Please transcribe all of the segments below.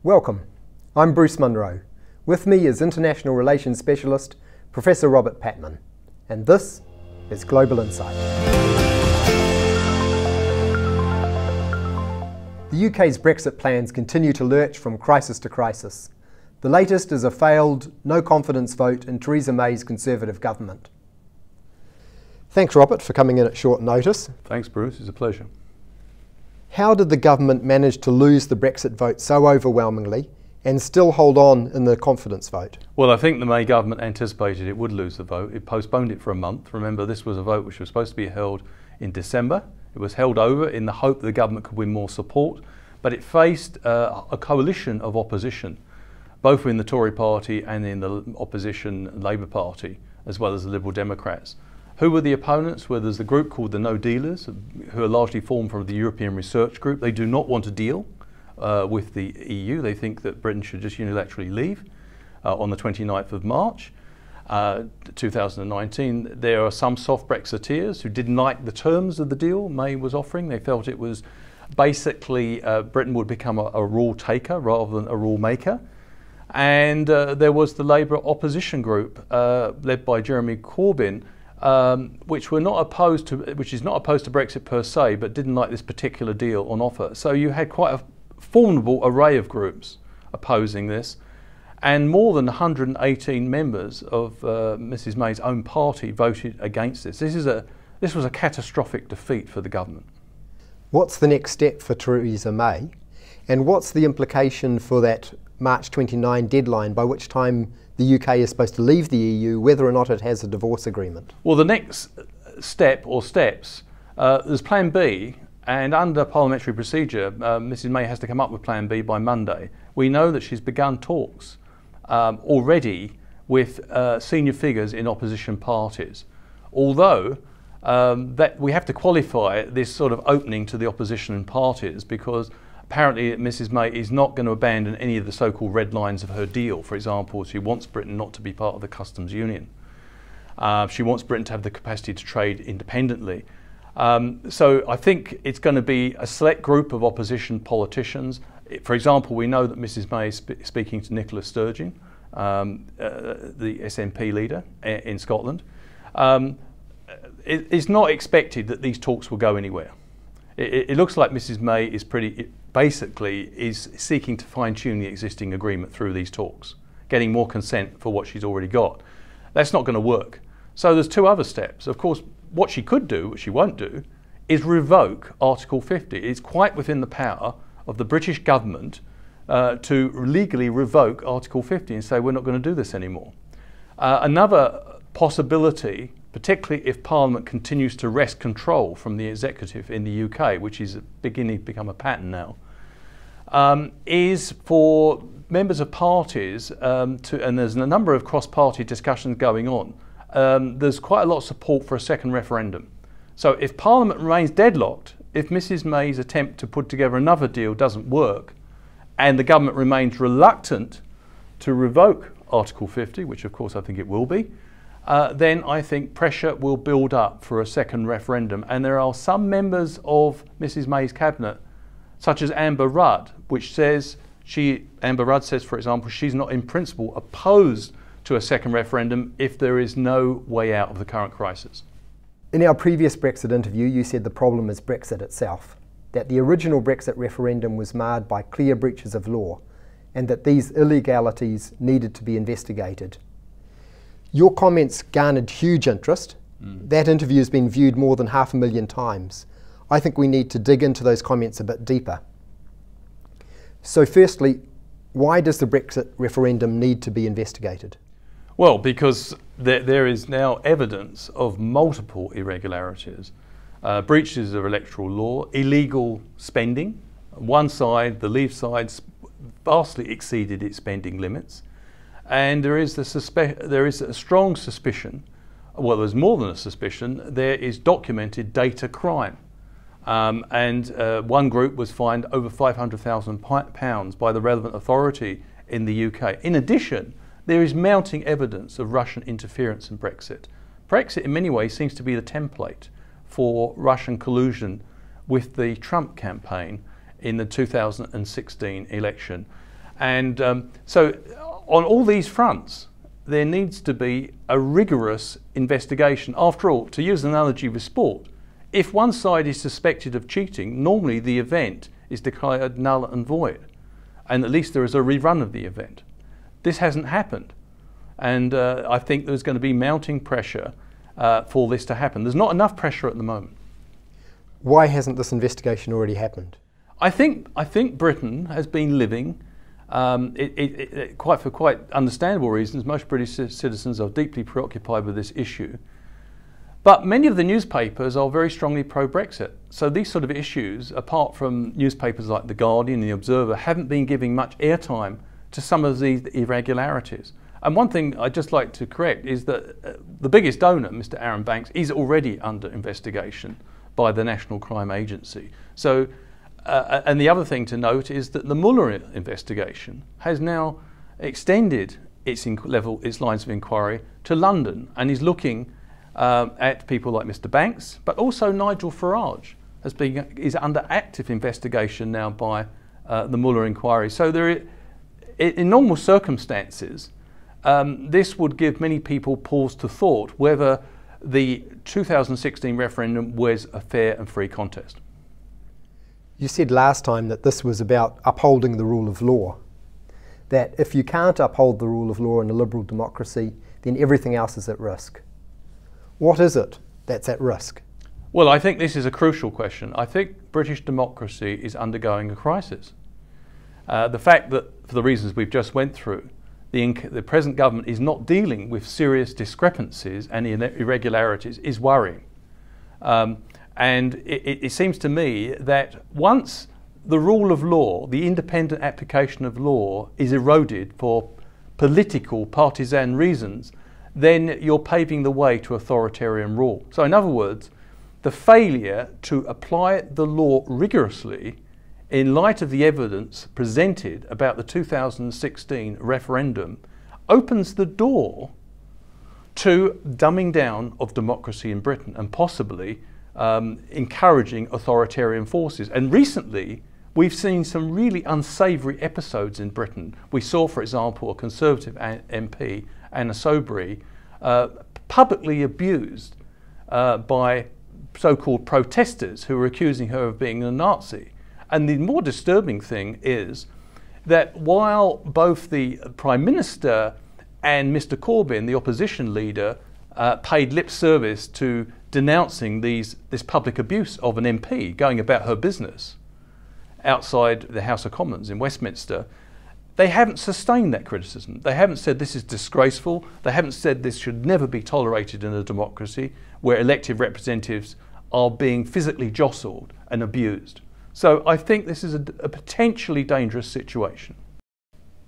Welcome. I'm Bruce Munro. With me is International Relations Specialist Professor Robert Patman, and this is Global Insight. The UK's Brexit plans continue to lurch from crisis to crisis. The latest is a failed no-confidence vote in Theresa May's Conservative government. Thanks, Robert, for coming in at short notice. Thanks, Bruce. It's a pleasure. How did the government manage to lose the Brexit vote so overwhelmingly and still hold on in the confidence vote? Well, I think the May government anticipated it would lose the vote. It postponed it for a month. Remember, this was a vote which was supposed to be held in December. It was held over in the hope that the government could win more support, but it faced a coalition of opposition, both in the Tory party and in the opposition Labour Party, as well as the Liberal Democrats. Who were the opponents? Well, there's a group called the No Dealers, who are largely formed from the European Research Group. They do not want a deal with the EU. They think that Britain should just unilaterally leave on the 29th of March 2019. There are some soft Brexiteers who didn't like the terms of the deal May was offering. They felt it was basically Britain would become a rule taker rather than a rule maker. And there was the Labour opposition group led by Jeremy Corbyn, which is not opposed to Brexit per se, but didn't like this particular deal on offer. So you had quite a formidable array of groups opposing this, and more than 118 members of Mrs May's own party voted against this. This was a catastrophic defeat for the government. What's the next step for Theresa May, and what's the implication for that March 29 deadline by which time the UK is supposed to leave the EU, whether or not it has a divorce agreement? Well, the next step or steps, there's Plan B, and under parliamentary procedure, Mrs May has to come up with Plan B by Monday. We know that she's begun talks already with senior figures in opposition parties, although that we have to qualify this sort of opening to the opposition parties, because apparently Mrs May is not going to abandon any of the so-called red lines of her deal. For example, she wants Britain not to be part of the customs union. She wants Britain to have the capacity to trade independently. So I think it's going to be a select group of opposition politicians. For example, we know that Mrs May is speaking to Nicola Sturgeon, the SNP leader in Scotland. It's not expected that these talks will go anywhere. It looks like Mrs May is basically seeking to fine-tune the existing agreement through these talks, getting more consent for what she's already got. That's not going to work. So there's two other steps. Of course, what she could do, which she won't do, is revoke Article 50. It's quite within the power of the British government to legally revoke Article 50 and say we're not going to do this anymore. Another possibility, particularly if Parliament continues to wrest control from the executive in the UK, which is beginning to become a pattern now, is for members of parties and there's a number of cross-party discussions going on. There's quite a lot of support for a second referendum. So if Parliament remains deadlocked, if Mrs May's attempt to put together another deal doesn't work, and the government remains reluctant to revoke Article 50, which of course I think it will be, then I think pressure will build up for a second referendum. And there are some members of Mrs May's cabinet, such as Amber Rudd, which says Amber Rudd says, for example, she's not in principle opposed to a second referendum if there is no way out of the current crisis. In our previous Brexit interview, you said the problem is Brexit itself, that the original Brexit referendum was marred by clear breaches of law, and that these illegalities needed to be investigated. Your comments garnered huge interest. That interview has been viewed more than 500,000 times. I think we need to dig into those comments a bit deeper. So firstly, why does the Brexit referendum need to be investigated? Well, because there is now evidence of multiple irregularities, breaches of electoral law, illegal spending. One side, the Leave side, vastly exceeded its spending limits. And there is a strong suspicion, well, there's more than a suspicion, there is documented data crime. One group was fined over £500,000 by the relevant authority in the UK. In addition, there is mounting evidence of Russian interference in Brexit. Brexit, in many ways, seems to be the template for Russian collusion with the Trump campaign in the 2016 election. And so on all these fronts, there needs to be a rigorous investigation. After all, to use an analogy with sport, if one side is suspected of cheating, normally the event is declared null and void, and at least there is a rerun of the event. This hasn't happened, and I think there's going to be mounting pressure for this to happen. There's not enough pressure at the moment. Why hasn't this investigation already happened? I think Britain has been living, for quite understandable reasons. Most British citizens are deeply preoccupied with this issue. But many of the newspapers are very strongly pro-Brexit. So these sort of issues, apart from newspapers like The Guardian and The Observer, haven't been giving much airtime to some of these irregularities. And one thing I'd just like to correct is that the biggest donor, Mr. Aaron Banks, is already under investigation by the National Crime Agency. So, and the other thing to note is that the Munro investigation has now extended its lines of inquiry to London and is looking at people like Mr. Banks, but also Nigel Farage is under active investigation now by the Munro inquiry. So in normal circumstances, this would give many people pause to thought whether the 2016 referendum was a fair and free contest. You said last time that this was about upholding the rule of law, that if you can't uphold the rule of law in a liberal democracy, then everything else is at risk. What is it that's at risk? Well, I think this is a crucial question. I think British democracy is undergoing a crisis. The fact that, for the reasons we've just went through, the present government is not dealing with serious discrepancies and irregularities is worrying. And it seems to me that once the rule of law, the independent application of law, is eroded for political, partisan reasons, then you're paving the way to authoritarian rule. So in other words, the failure to apply the law rigorously in light of the evidence presented about the 2016 referendum opens the door to dumbing down of democracy in Britain and possibly encouraging authoritarian forces. And recently, we've seen some really unsavoury episodes in Britain. We saw, for example, a Conservative MP, Anna Soubry, publicly abused by so-called protesters who were accusing her of being a Nazi. And the more disturbing thing is that while both the Prime Minister and Mr. Corbyn, the opposition leader, paid lip service to denouncing this public abuse of an MP going about her business outside the House of Commons in Westminster, they haven't sustained that criticism. They haven't said this is disgraceful. They haven't said this should never be tolerated in a democracy where elected representatives are being physically jostled and abused. So I think this is a potentially dangerous situation.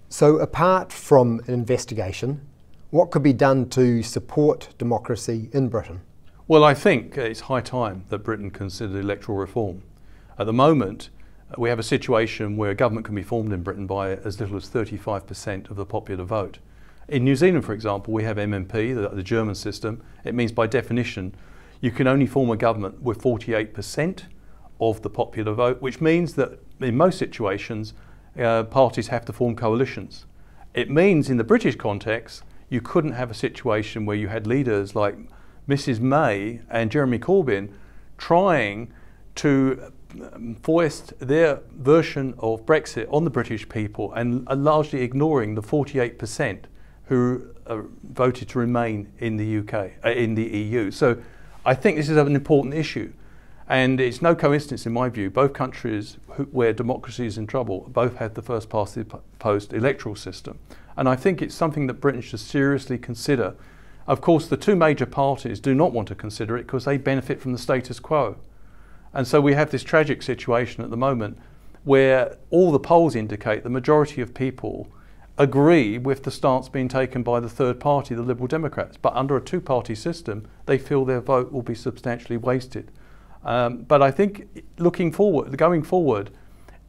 So apart from an investigation, what could be done to support democracy in Britain? Well, I think it's high time that Britain considered electoral reform. At the moment, we have a situation where a government can be formed in Britain by as little as 35% of the popular vote. In New Zealand, for example, we have MMP, the German system. It means by definition, you can only form a government with 48% of the popular vote, which means that in most situations, parties have to form coalitions. It means in the British context, you couldn't have a situation where you had leaders like Mrs. May and Jeremy Corbyn trying to foist their version of Brexit on the British people and largely ignoring the 48% who voted to remain in the in the EU. So I think this is an important issue. And it's no coincidence, in my view, both countries where democracy is in trouble both had the first past the post electoral system. And I think it's something that Britain should seriously consider. Of course, the two major parties do not want to consider it because they benefit from the status quo. And so we have this tragic situation at the moment where all the polls indicate the majority of people agree with the stance being taken by the third party, the Liberal Democrats. But under a two-party system, they feel their vote will be substantially wasted. But I think going forward,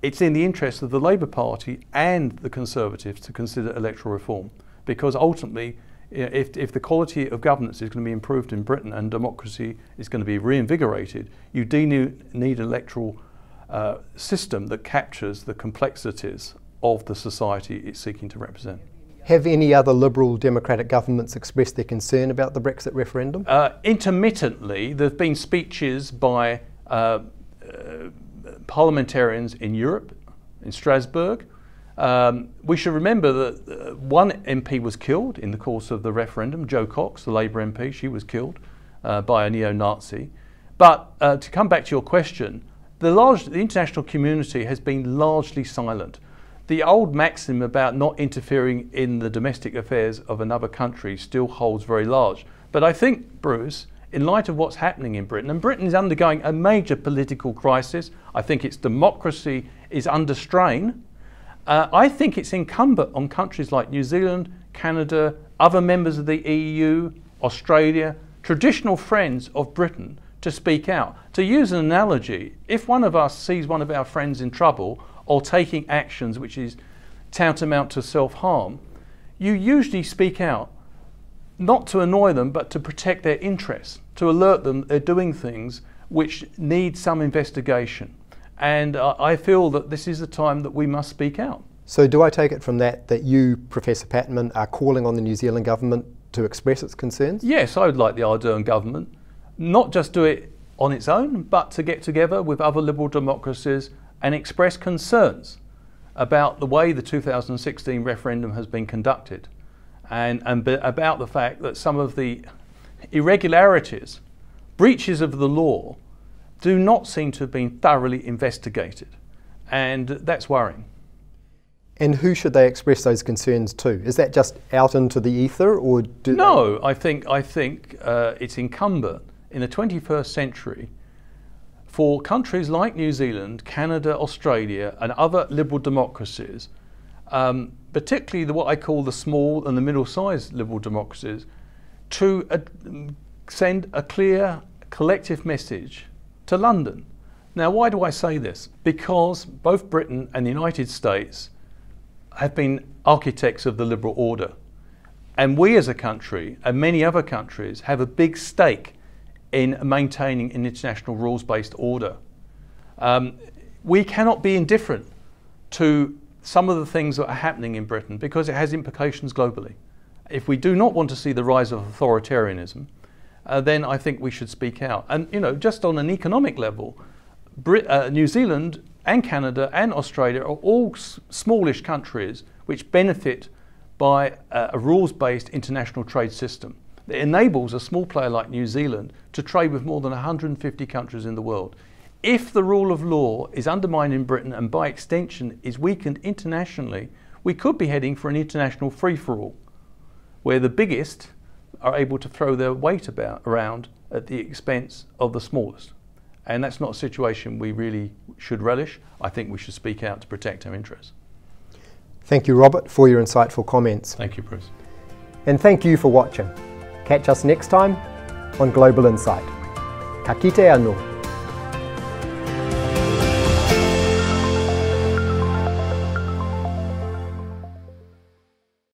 it's in the interest of the Labour Party and the Conservatives to consider electoral reform, because ultimately, if the quality of governance is going to be improved in Britain and democracy is going to be reinvigorated, you do need an electoral system that captures the complexities of the society it's seeking to represent. Have any other Liberal Democratic governments expressed their concern about the Brexit referendum? Intermittently, there have been speeches by parliamentarians in Europe, in Strasbourg. We should remember that one MP was killed in the course of the referendum, Jo Cox, the Labour MP. She was killed by a neo-Nazi. But to come back to your question, the international community has been largely silent. The old maxim about not interfering in the domestic affairs of another country still holds very large. But I think, Bruce, in light of what's happening in Britain, and Britain is undergoing a major political crisis, I think its democracy is under strain, I think it's incumbent on countries like New Zealand, Canada, other members of the EU, Australia, traditional friends of Britain, to speak out. To use an analogy, if one of us sees one of our friends in trouble or taking actions which is tantamount to self-harm, you usually speak out, not to annoy them, but to protect their interests, to alert them they're doing things which need some investigation. And I feel that this is the time that we must speak out. So do I take it from that you, Professor Patman, are calling on the New Zealand government to express its concerns? Yes, I would like the Ardern government not just do it on its own, but to get together with other liberal democracies and express concerns about the way the 2016 referendum has been conducted and about the fact that some of the irregularities, breaches of the law, do not seem to have been thoroughly investigated, and that's worrying. And who should they express those concerns to? Is that just out into the ether, or do No, I think it's incumbent in the 21st century for countries like New Zealand, Canada, Australia, and other liberal democracies, particularly what I call the small and the middle-sized liberal democracies, to send a clear collective message to London. Now, why do I say this? Because both Britain and the United States have been architects of the liberal order. And we as a country, and many other countries, have a big stake in maintaining an international rules-based order. We cannot be indifferent to some of the things that are happening in Britain because it has implications globally. If we do not want to see the rise of authoritarianism, then I think we should speak out. And just on an economic level, New Zealand and Canada and Australia are all smallish countries which benefit by a rules-based international trade system. It enables a small player like New Zealand to trade with more than 150 countries in the world. If the rule of law is undermined in Britain and by extension is weakened internationally, we could be heading for an international free-for-all, where the biggest are able to throw their weight around at the expense of the smallest. And that's not a situation we really should relish. I think we should speak out to protect our interests. Thank you, Robert, for your insightful comments. Thank you, Bruce. And thank you for watching. Catch us next time on Global Insight. Ka kite anō.